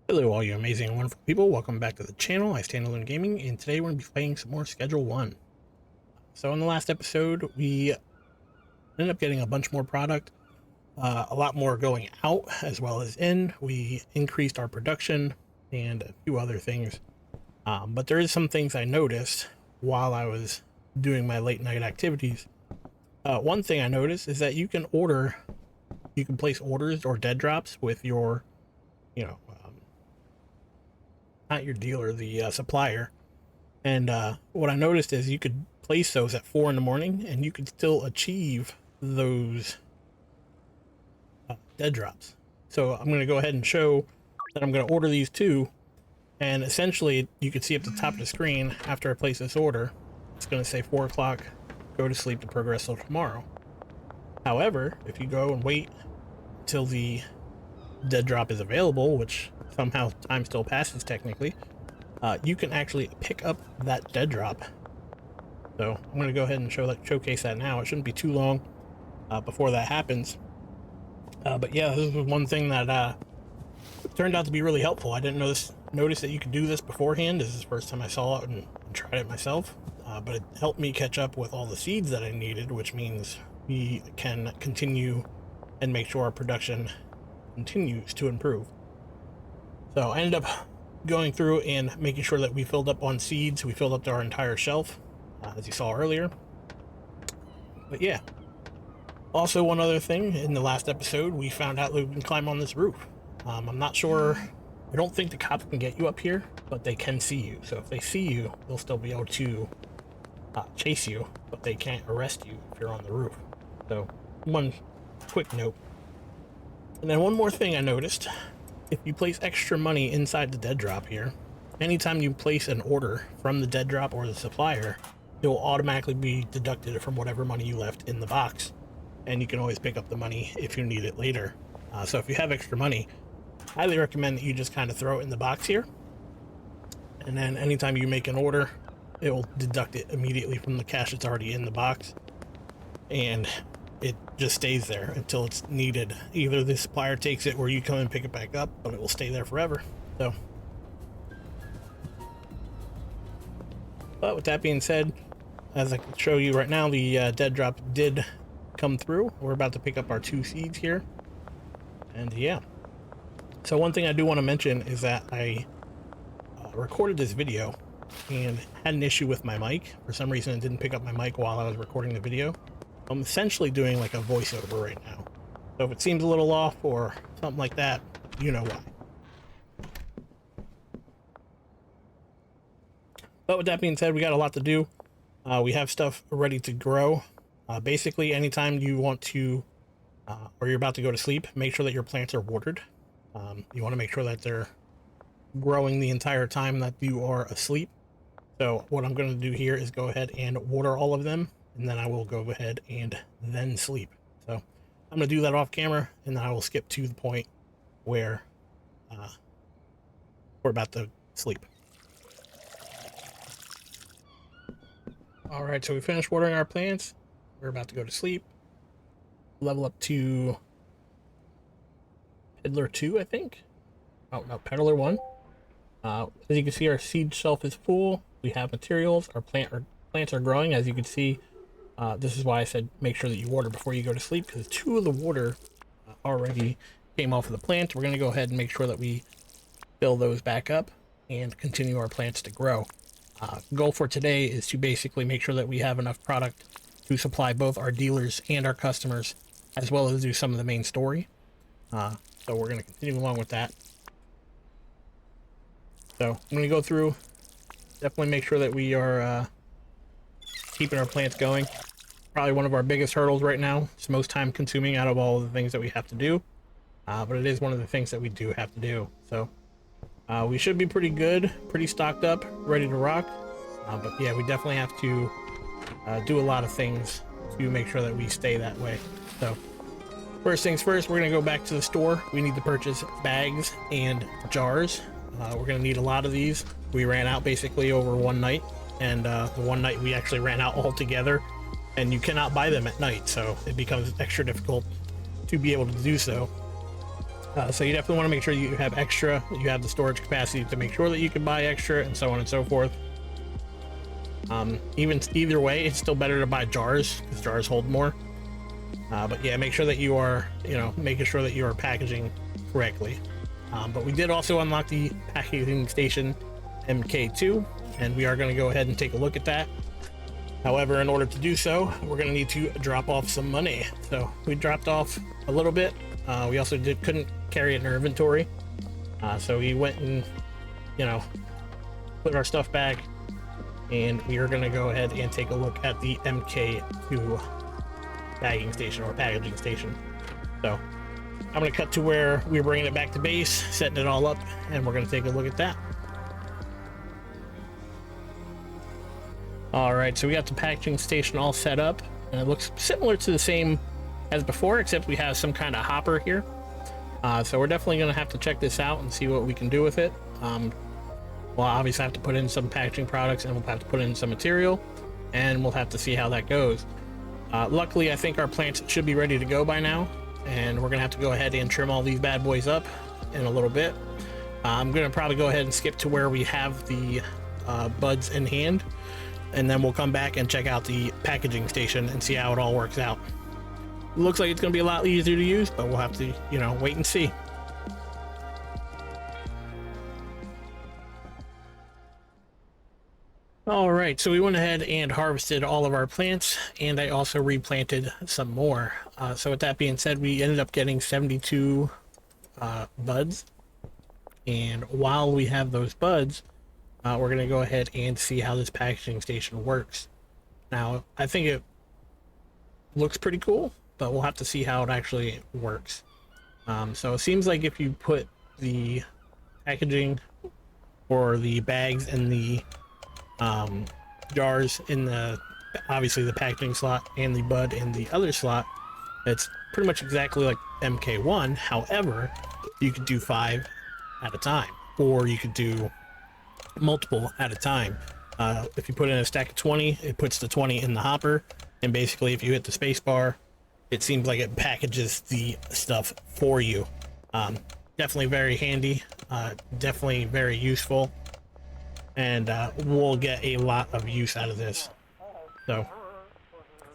Hello all you amazing and wonderful people, welcome back to the channel, IStandAlone Gaming, and today we're going to be playing some more Schedule 1. So in the last episode, we ended up getting a bunch more product, a lot more going out as well as in. We increased our production and a few other things, but there is some things I noticed while I was doing my late night activities. One thing I noticed is that you can place orders or dead drops with your, not your dealer, the supplier. And what I noticed is you could place those at 4 in the morning and you could still achieve those dead drops. So I'm going to go ahead and show that I'm going to order these two. And essentially, you can see at the top of the screen, after I place this order, it's going to say 4 o'clock, go to sleep to progress till tomorrow. However, if you go and wait till the dead drop is available, which somehow time still passes technically, you can actually pick up that dead drop. So I'm going to go ahead and showcase that now. It shouldn't be too long before that happens. But yeah, this was one thing that turned out to be really helpful. I didn't notice that you could do this beforehand. This is the first time I saw it and tried it myself. But it helped me catch up with all the seeds that I needed, which means we can continue and make sure our production continues to improve. So I ended up going through and making sure that we filled up on seeds. We filled up our entire shelf, as you saw earlier. But yeah. Also, one other thing, in the last episode, we found out that we can climb on this roof. I'm not sure, I don't think the cops can get you up here, but they can see you. So if they see you, they'll still be able to chase you, but they can't arrest you if you're on the roof. So, one quick note. And then one more thing I noticed. If you place extra money inside the dead drop here, anytime you place an order from the dead drop or the supplier, it will automatically be deducted from whatever money you left in the box. And you can always pick up the money if you need it later. So if you have extra money, I highly recommend that you just kind of throw it in the box here. And then anytime you make an order, it will deduct it immediately from the cash that's already in the box. And it just stays there until it's needed. Either the supplier takes it or you come and pick it back up, but it will stay there forever. So, but with that being said, as I can show you right now, the dead drop did come through. We're about to pick up our 2 seeds here. And yeah. So one thing I do want to mention is that I recorded this video and had an issue with my mic. For some reason, it didn't pick up my mic while I was recording the video. I'm essentially doing like a voiceover right now. So if it seems a little off or something like that, you know why. But with that being said, we got a lot to do. We have stuff ready to grow. Basically, anytime you want to, or you're about to go to sleep, make sure that your plants are watered. You want to make sure that they're growing the entire time that you are asleep. So what I'm going to do here is go ahead and water all of them. And then I will go ahead and then sleep. So I'm going to do that off camera, and then I will skip to the point where we're about to sleep. All right, so we finished watering our plants. We're about to go to sleep. Level up to Peddler 2, I think. Oh, no, Peddler 1. As you can see, our seed shelf is full. We have materials. Our plants are growing, as you can see. This is why I said make sure that you water before you go to sleep, because 2 of the water already came off of the plant. We're going to go ahead and make sure that we fill those back up and continue our plants to grow. Goal for today is to basically make sure that we have enough product to supply both our dealers and our customers, as well as do some of the main story. So we're going to continue along with that. So I'm going to go through, definitely make sure that we are keeping our plants going. Probably one of our biggest hurdles right now. It's most time consuming out of all of the things that we have to do. But it is one of the things that we do have to do. So we should be pretty good, pretty stocked up, ready to rock. But yeah, we definitely have to do a lot of things to make sure that we stay that way. So first things first, we're going to go back to the store. We need to purchase bags and jars. We're going to need a lot of these. We ran out basically over one night. And the one night we actually ran out altogether, and you cannot buy them at night, so it becomes extra difficult to be able to do so. So you definitely want to make sure you have extra, you have the storage capacity to make sure that you can buy extra, and so on and so forth. Even either way, it's still better to buy jars because jars hold more. But yeah, make sure that you are, making sure that you are packaging correctly. But we did also unlock the packaging station MK2, and we are going to go ahead and take a look at that. However, in order to do so, we're going to need to drop off some money. So we dropped off a little bit. We also couldn't carry it in our inventory. So we went and, put our stuff back, and we are going to go ahead and take a look at the MK2 bagging station or packaging station. So I'm going to cut to where we're bringing it back to base, setting it all up, and we're going to take a look at that. All right, so we got the packaging station all set up, and it looks similar to the same as before, except we have some kind of hopper here. So we're definitely going to have to check this out and see what we can do with it. We'll obviously have to put in some packaging products, and we'll have to put in some material, and we'll have to see how that goes. Luckily, I think our plants should be ready to go by now, and we're going to have to go ahead and trim all these bad boys up in a little bit. I'm going to probably go ahead and skip to where we have the buds in hand, and then we'll come back and check out the packaging station and see how it all works out. Looks like it's going to be a lot easier to use, but we'll have to, wait and see. All right, so we went ahead and harvested all of our plants, and I also replanted some more. So with that being said, we ended up getting 72 buds. And while we have those buds, we're going to go ahead and see how this packaging station works. Now, I think it looks pretty cool, but we'll have to see how it actually works. So it seems like if you put the packaging or the bags and the jars in obviously the packaging slot and the bud in the other slot, it's pretty much exactly like MK1. However, you could do 5 at a time, or you could do multiple at a time. If you put in a stack of 20, it puts the 20 in the hopper, and basically if you hit the space bar, it seems like it packages the stuff for you. Definitely very handy, definitely very useful, and we'll get a lot of use out of this. So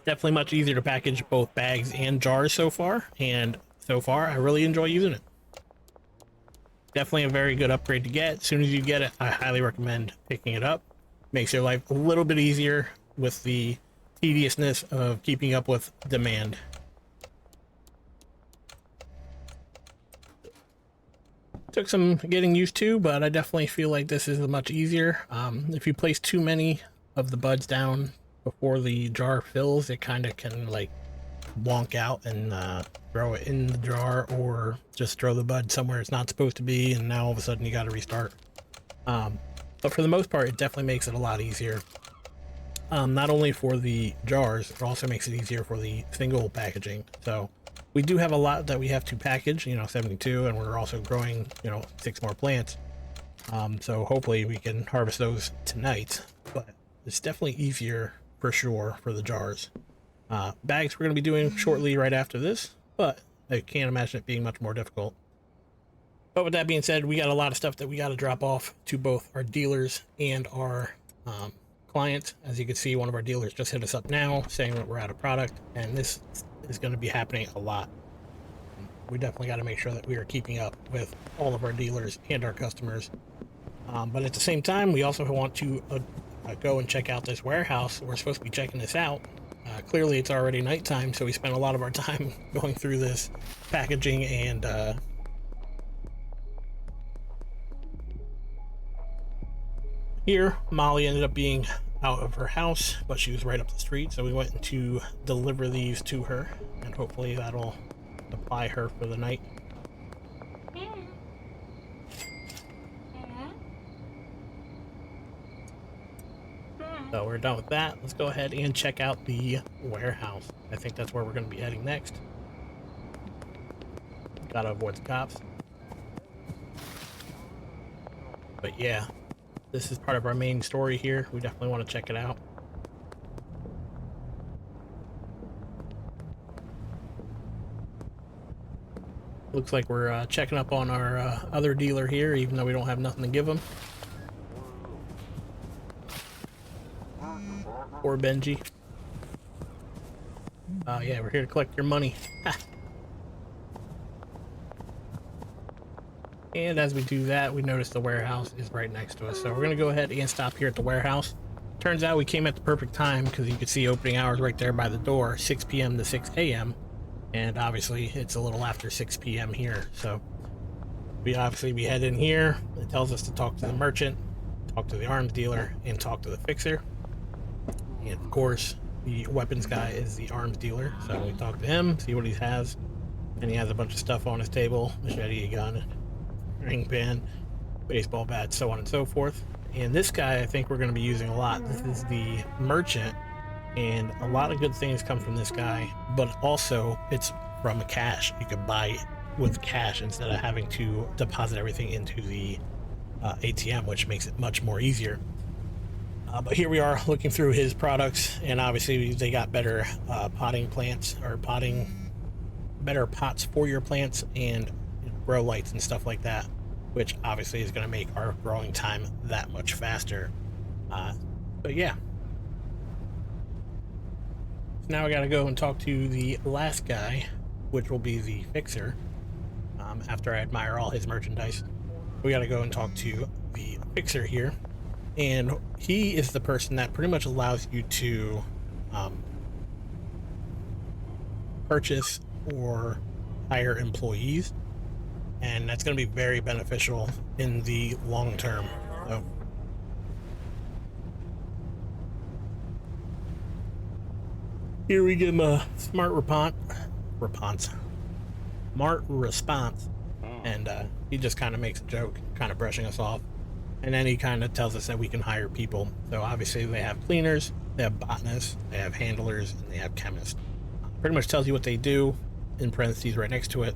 definitely much easier to package both bags and jars so far, and so far I really enjoy using it. Definitely a very good upgrade to get. As soon as you get it, I highly recommend picking it up. Makes your life a little bit easier with the tediousness of keeping up with demand. Took some getting used to, but I definitely feel like this is much easier. If you place too many of the buds down before the jar fills, it kind of can like wonk out and throw it in the jar, or just throw the bud somewhere it's not supposed to be, and now all of a sudden you got to restart. But for the most part, it definitely makes it a lot easier. Not only for the jars, it also makes it easier for the single packaging. So we do have a lot that we have to package, 72, and we're also growing, 6 more plants. So hopefully we can harvest those tonight, but it's definitely easier for sure for the jars. Bags we're going to be doing shortly right after this, but I can't imagine it being much more difficult. But with that being said, we got a lot of stuff that we got to drop off to both our dealers and our clients. As you can see, one of our dealers just hit us up now saying that we're out of product, and this is going to be happening a lot. We definitely got to make sure that we are keeping up with all of our dealers and our customers. But at the same time, we also want to go and check out this warehouse. We're supposed to be checking this out. Clearly it's already nighttime, so we spent a lot of our time going through this packaging, and here Molly ended up being out of her house, but she was right up the street, so we went to deliver these to her, and hopefully that'll supply her for the night. So we're done with that. Let's go ahead and check out the warehouse. I think that's where we're going to be heading next. Gotta avoid the cops. But yeah, this is part of our main story here. We definitely want to check it out. Looks like we're checking up on our other dealer here, even though we don't have nothing to give him. Poor Benji. Yeah, we're here to collect your money. And as we do that, we notice the warehouse is right next to us. So we're going to go ahead and stop here at the warehouse. Turns out we came at the perfect time because you could see opening hours right there by the door, 6 p.m. to 6 a.m. And obviously it's a little after 6 p.m. here. So we head in here. It tells us to talk to the merchant, talk to the arms dealer, and talk to the fixer. And of course, the weapons guy is the arms dealer. So we talk to him, see what he has. And he has a bunch of stuff on his table: machete, a gun, ring pin, baseball bat, so on and so forth. And this guy I think we're going to be using a lot. This is the merchant, and a lot of good things come from this guy, but also it's from cash. You can buy with cash instead of having to deposit everything into the ATM, which makes it much more easier. But here we are looking through his products, and obviously they got better potting plants, or better pots for your plants, and grow lights and stuff like that, which obviously is going to make our growing time that much faster. But yeah. So now I got to go and talk to the last guy, which will be the fixer. After I admire all his merchandise, we got to go and talk to the fixer here. And he is the person that pretty much allows you to purchase or hire employees, and that's going to be very beneficial in the long term. So here we give him a smart response, and he just kind of makes a joke, kind of brushing us off. And then he kind of tells us that we can hire people. So obviously they have cleaners, they have botanists, they have handlers, and they have chemists. Pretty much tells you what they do in parentheses right next to it.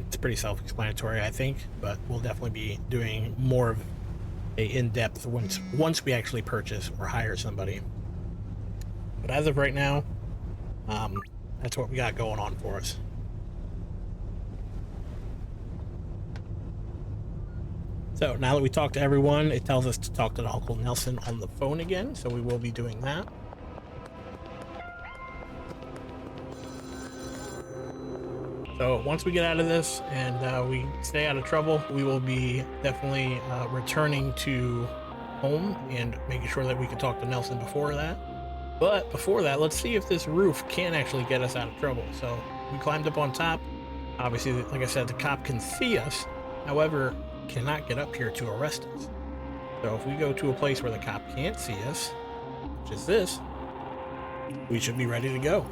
It's pretty self-explanatory, I think, but we'll definitely be doing more of a in-depth once we actually purchase or hire somebody. But as of right now, that's what we got going on for us. So now that we talked to everyone, it tells us to talk to Uncle Nelson on the phone again, so we will be doing that. So once we get out of this and we stay out of trouble, we will be definitely returning to home and making sure that we can talk to Nelson before that. But before that, let's see if this roof can actually get us out of trouble. So we climbed up on top. Obviously, like I said, the cop can see us. However, cannot get up here to arrest us. So if we go to a place where the cop can't see us, which is this, we should be ready to go.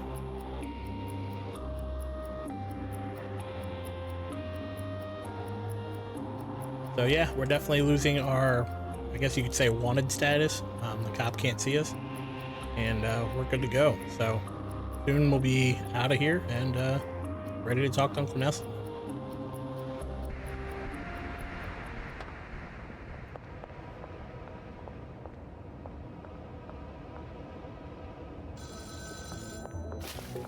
So yeah, we're definitely losing our, I guess you could say, wanted status. The cop can't see us, and we're good to go. So soon we'll be out of here and ready to talk to Uncle Nelson.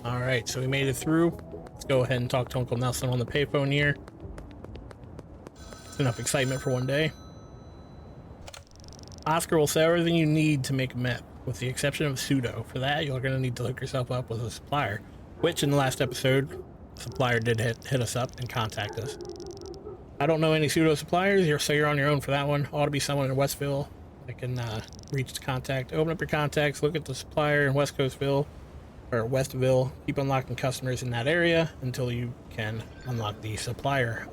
All right, so we made it through. Let's go ahead and talk to Uncle Nelson on the payphone here. It's enough excitement for one day. Oscar will sell everything you need to make meth, with the exception of pseudo. For that, you're going to need to hook yourself up with a supplier, which in the last episode, the supplier did hit us up and contact us. I don't know any pseudo suppliers, so you're on your own for that one. Ought to be someone in Westville that can reach the contact. Open up your contacts, look at the supplier in Westville, keep unlocking customers in that area until you can unlock the supplier.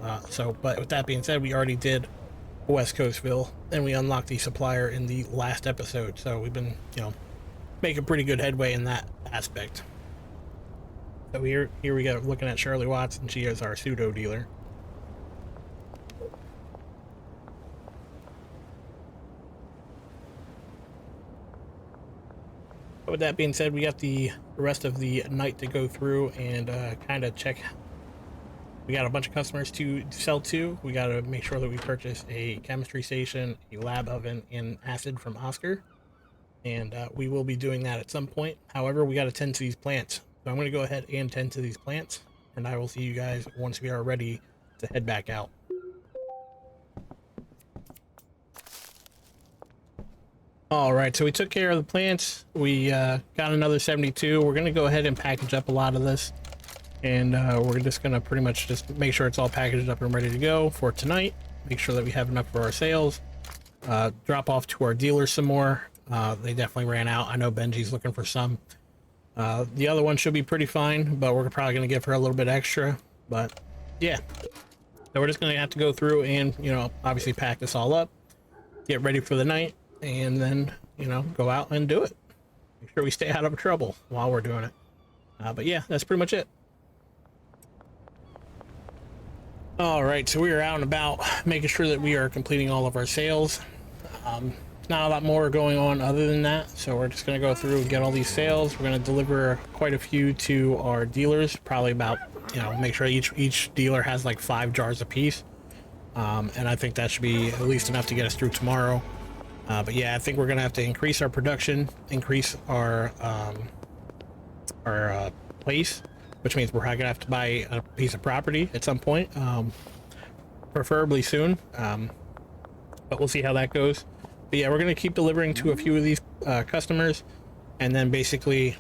But with that being said, we already did West Coastville, and we unlocked the supplier in the last episode. So we've been, making pretty good headway in that aspect. So here we go, looking at Shirley Watts, and she is our pseudo dealer. But with that being said, we got the rest of the night to go through and kind of check. We got a bunch of customers to sell to. We got to make sure that we purchase a chemistry station, a lab oven, and acid from Oscar. And we will be doing that at some point. However, we got to tend to these plants. So I'm going to go ahead and tend to these plants. and I will see you guys once we are ready to head back out. All right, so we took care of the plants. We got another 72. We're gonna go ahead and package up a lot of this, and we're just gonna pretty much just make sure it's all packaged up and ready to go for tonight. Make sure that we have enough for our sales. Drop off to our dealers some more. They definitely ran out. I know Benji's looking for some. The other one should be pretty fine, but we're probably gonna give her a little bit extra. But yeah, so we're just gonna have to go through and, you know, obviously pack this all up, get ready for the night, and then, you know, go out and do it. Make sure we stay out of trouble while we're doing it. But yeah, that's pretty much it. All right, so we are out and about making sure that we are completing all of our sales. Not a lot more going on other than that, so we're just going to go through and get all these sales. We're going to deliver quite a few to our dealers, probably about, you know, make sure each dealer has like 5 jars apiece. And I think that should be at least enough to get us through tomorrow. But yeah, I think we're gonna have to increase our production, increase our place, which means we're gonna have to buy a piece of property at some point, preferably soon. But we'll see how that goes. But yeah, we're gonna keep delivering to a few of these customers, and then basically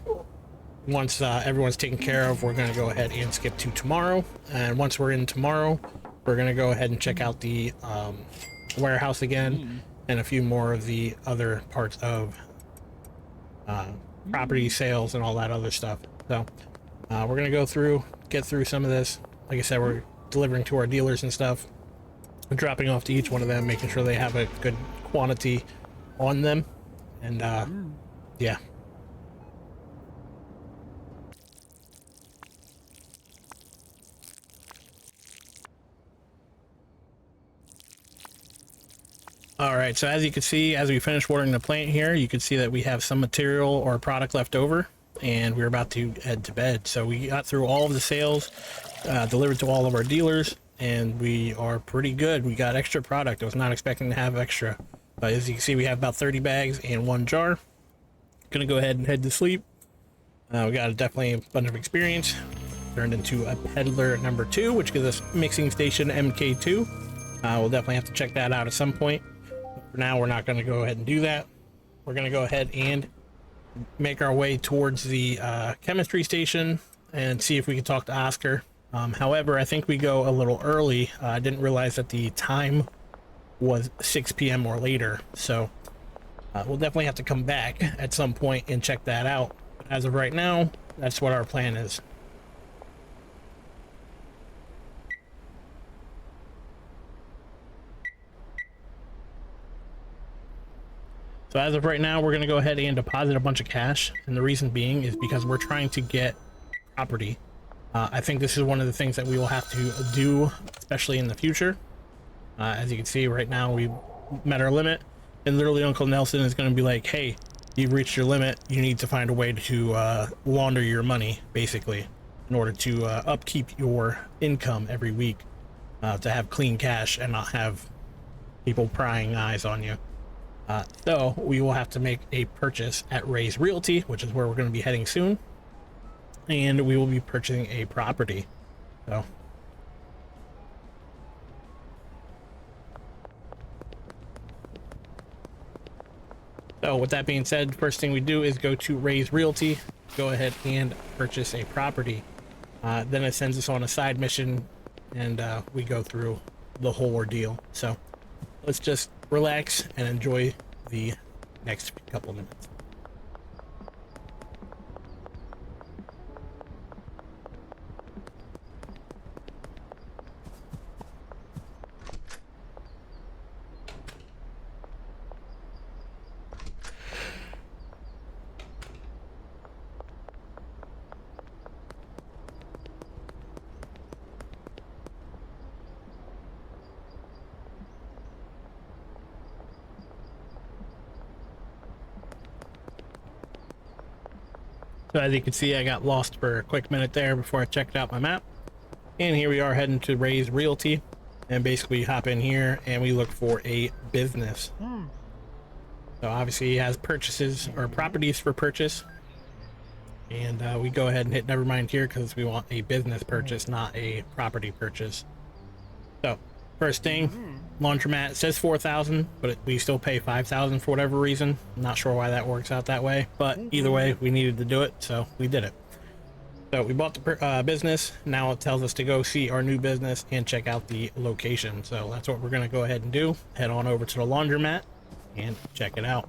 once everyone's taken care of, we're gonna go ahead and skip to tomorrow. And once we're in tomorrow, we're gonna go ahead and check out the warehouse again, and a few more of the other parts of property sales and all that other stuff. So we're gonna go through, get through some of this. Like I said, we're delivering to our dealers and stuff, dropping off to each one of them, making sure they have a good quantity on them, and yeah. All right, so as you can see, as we finish watering the plant here, you can see that we have some material or product left over, and we're about to head to bed. So we got through all of the sales, delivered to all of our dealers, and we are pretty good. We got extra product. I was not expecting to have extra, but as you can see, we have about 30 bags and 1 jar. Gonna go ahead and head to sleep. We got definitely a bunch of experience. Turned into a peddler number 2, which gives us mixing station MK2. We'll definitely have to check that out at some point. For now, we're not going to go ahead and do that. We're going to go ahead and make our way towards the chemistry station and see if we can talk to Oscar. However, I think we go a little early. I didn't realize that the time was 6 p.m. or later, so we'll definitely have to come back at some point and check that out. As of right now, that's what our plan is. So as of right now, we're going to go ahead and deposit a bunch of cash. And the reason being is because we're trying to get property. I think this is one of the things that we will have to do, especially in the future. As you can see right now, we met our limit. And literally Uncle Nelson is going to be like, hey, you've reached your limit. You need to find a way to launder your money, basically, in order to upkeep your income every week. To have clean cash and not have people prying eyes on you. So we will have to make a purchase at Ray's Realty, which is where we're going to be heading soon, and we will be purchasing a property. So with that being said, first thing we do is go to Ray's Realty, go ahead and purchase a property. Then it sends us on a side mission, and we go through the whole ordeal. So let's just relax and enjoy the next couple of minutes. So as you can see, I got lost for a quick minute there before I checked out my map. And here we are heading to Ray's Realty. And basically hop in here and we look for a business. So obviously he has purchases or properties for purchase. And we go ahead and hit never mind here because we want a business purchase, not a property purchase. So first thing, laundromat, it says 4,000, but we still pay 5,000 for whatever reason. I'm not sure why that works out that way, but either way, we needed to do it, so we did it. So we bought the business. Now it tells us to go see our new business and check out the location. So that's what we're going to go ahead and do. Head on over to the laundromat and check it out.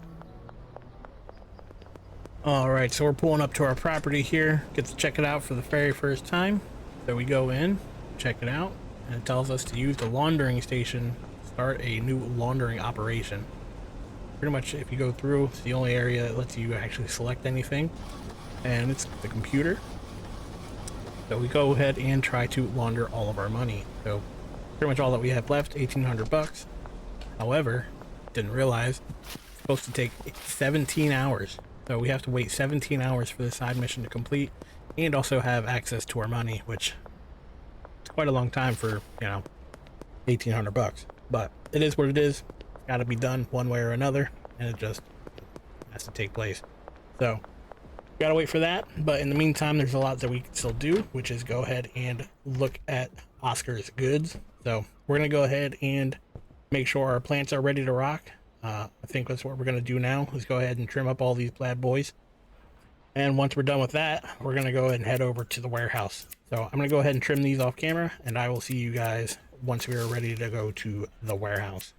All right, so we're pulling up to our property here. Get to check it out for the very first time. So we go in, check it out, and it tells us to use the laundering station to start a new laundering operation. Pretty much if you go through, it's the only area that lets you actually select anything, and it's the computer. So we go ahead and try to launder all of our money. So pretty much all that we have left, 1,800 bucks. However, didn't realize it's supposed to take 17 hours. So we have to wait 17 hours for the side mission to complete and also have access to our money, which is quite a long time for, 1,800 bucks. But it is what it is. It's got to be done one way or another, and it just has to take place. So gotta wait for that, but in the meantime there's a lot that we can still do, which is go ahead and look at Oscar's goods. So we're gonna go ahead and make sure our plants are ready to rock. I think that's what we're gonna do now, is go ahead and trim up all these bad boys, and once we're done with that, we're gonna go ahead and head over to the warehouse. So I'm gonna go ahead and trim these off camera, and I will see you guys once we are ready to go to the warehouse.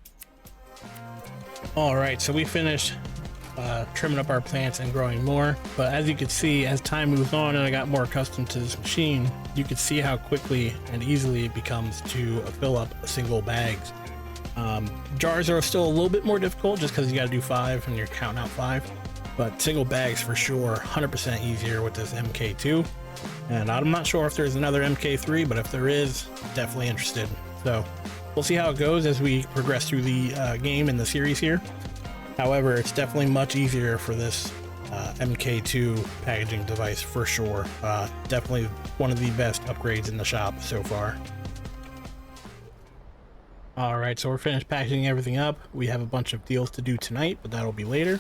All right, so we finished trimming up our plants and growing more, but as you can see, as time moves on and I got more accustomed to this machine, you can see how quickly and easily it becomes to fill up single bags. Jars are still a little bit more difficult just because you got to do 5 and you're counting out 5, but single bags for sure 100% easier with this MK2, and I'm not sure if there's another MK3, but if there is, definitely interested. So we'll see how it goes as we progress through the game in the series here. However, it's definitely much easier for this MK2 packaging device for sure. Definitely one of the best upgrades in the shop so far. All right, so we're finished packaging everything up. We have a bunch of deals to do tonight, but that'll be later.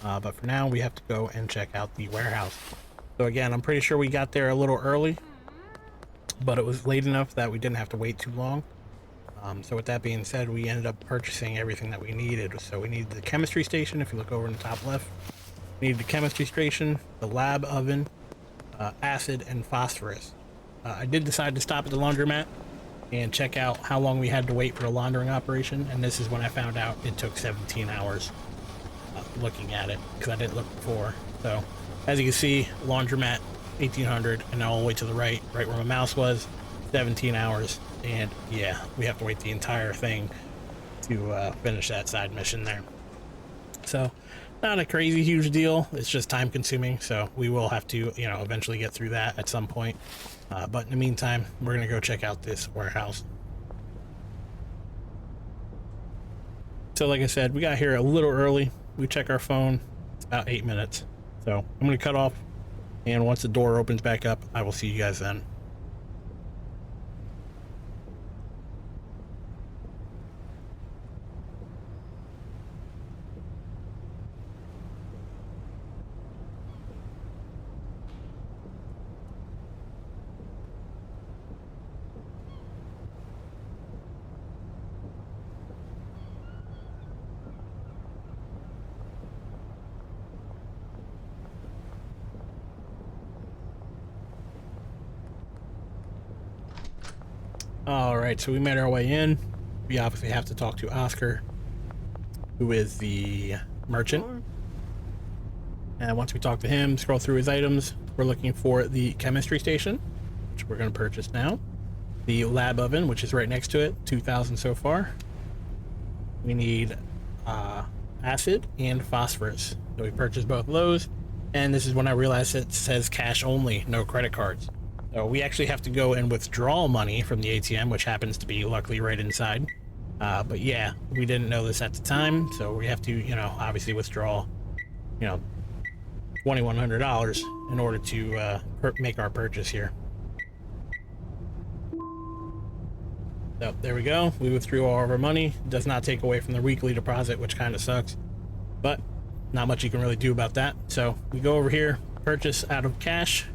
But for now, we have to go and check out the warehouse. So again, I'm pretty sure we got there a little early, but it was late enough that we didn't have to wait too long. So with that being said, we ended up purchasing everything that we needed. So we needed the chemistry station. If you look over in the top left, we needed the chemistry station, the lab oven, acid, and phosphorus. I did decide to stop at the laundromat and check out how long we had to wait for a laundering operation, and this is when I found out it took 17 hours looking at it, because I didn't look before. So as you can see, laundromat 1,800, and all the way to the right where my mouse was, 17 hours. And yeah, we have to wait the entire thing to finish that side mission there. So not a crazy huge deal, it's just time consuming, so we will have to eventually get through that at some point. But in the meantime, we're gonna go check out this warehouse. So like I said, we got here a little early. We check our phone, it's about 8 minutes. So I'm gonna cut off, and once the door opens back up, I will see you guys then. All right, so we made our way in. We obviously have to talk to Oscar, who is the merchant. And once we talk to him, scroll through his items, we're looking for the chemistry station, which we're going to purchase now. The lab oven, which is right next to it, 2,000 so far. We need acid and phosphorus. So we purchased both of those. And this is when I realized it says cash only, no credit cards. So we actually have to go and withdraw money from the ATM, which happens to be luckily right inside. But yeah, we didn't know this at the time, so we have to, obviously withdraw, $2,100 in order to make our purchase here. So there we go. We withdrew all of our money. Does not take away from the weekly deposit, which kind of sucks, but not much you can really do about that. So we go over here, purchase out of cash.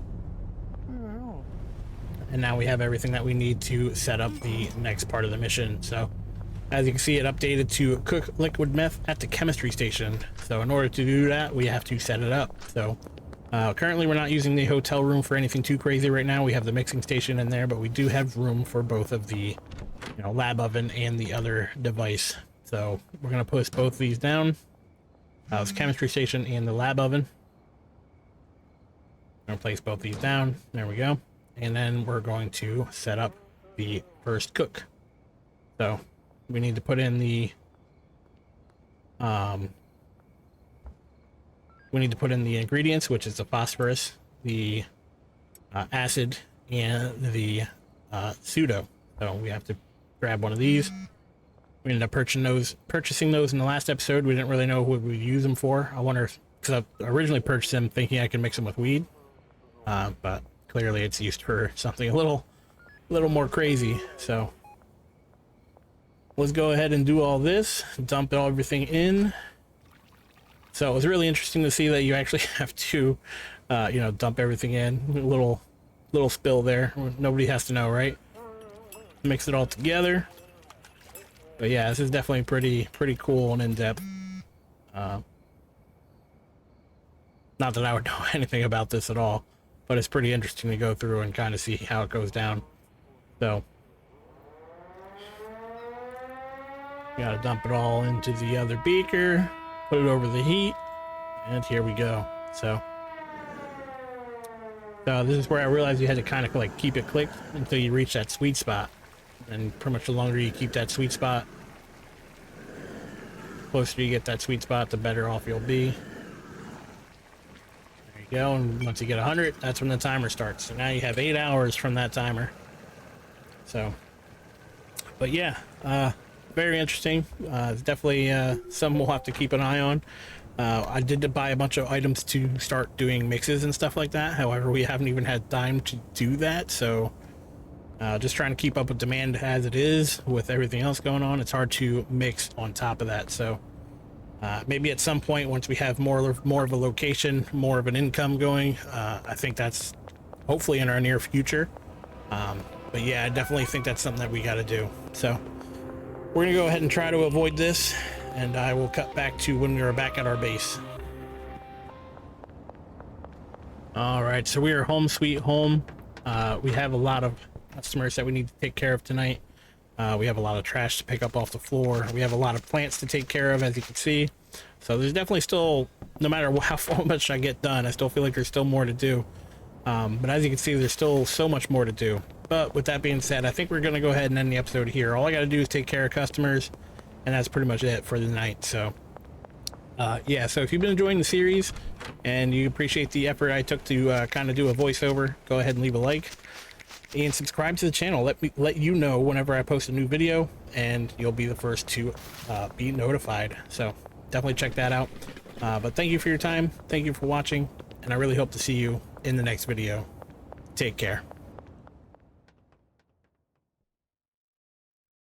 And now we have everything that we need to set up the next part of the mission. So as you can see, it updated to cook liquid meth at the chemistry station. So in order to do that, we have to set it up. So currently we're not using the hotel room for anything too crazy right now. We have the mixing station in there, but we do have room for both of the, you know, lab oven and the other device. So we're going to push both these down. This chemistry station and the lab oven. I'm going to place both these down. There we go. And then we're going to set up the first cook. So we need to put in the ingredients, which is the phosphorus, the acid, and the pseudo. So we have to grab one of these. We ended up purchasing those in the last episode. We didn't really know what we'd use them for. I wonder, because I originally purchased them thinking I could mix them with weed, but clearly it's used for something a little more crazy. So let's go ahead and do all this, dump everything in. So it was really interesting to see that you actually have to, you know, dump everything in. A little spill there. Nobody has to know, right? Mix it all together. But yeah, this is definitely pretty cool and in-depth. Not that I would know anything about this at all, but it's pretty interesting to go through and kind of see how it goes down. So you gotta dump it all into the other beaker, put it over the heat, and here we go. So this is where I realized you had to kind of like keep it clicked until you reach that sweet spot. And pretty much the longer you keep that sweet spot, the closer you get that sweet spot, the better off you'll be. Go, and once you get 100, that's when the timer starts. So now you have 8 hours from that timer. So, but yeah, very interesting. It's definitely something we'll have to keep an eye on. I did buy a bunch of items to start doing mixes and stuff like that. However, we haven't even had time to do that. So just trying to keep up with demand as it is with everything else going on. It's hard to mix on top of that. So maybe at some point, once we have more of a location, more of an income going, I think that's hopefully in our near future. But yeah, I definitely think that's something that we got to do. So we're gonna go ahead and try to avoid this, and I will cut back to when we are back at our base. All right, so we are home sweet home. We have a lot of customers that we need to take care of tonight. We have a lot of trash to pick up off the floor. We have a lot of plants to take care of, as you can see. So there's definitely still, no matter how much I get done, I still feel like there's still more to do. But as you can see, there's still so much more to do. But with that being said, I think we're going to go ahead and end the episode here. All I got to do is take care of customers, and that's pretty much it for the night. So yeah, so if you've been enjoying the series and you appreciate the effort I took to kind of do a voiceover, go ahead and leave a like and subscribe to the channel. Let you know whenever I post a new video, and you'll be the first to be notified. So definitely check that out. But thank you for your time. Thank you for watching, and I really hope to see you in the next video. Take care.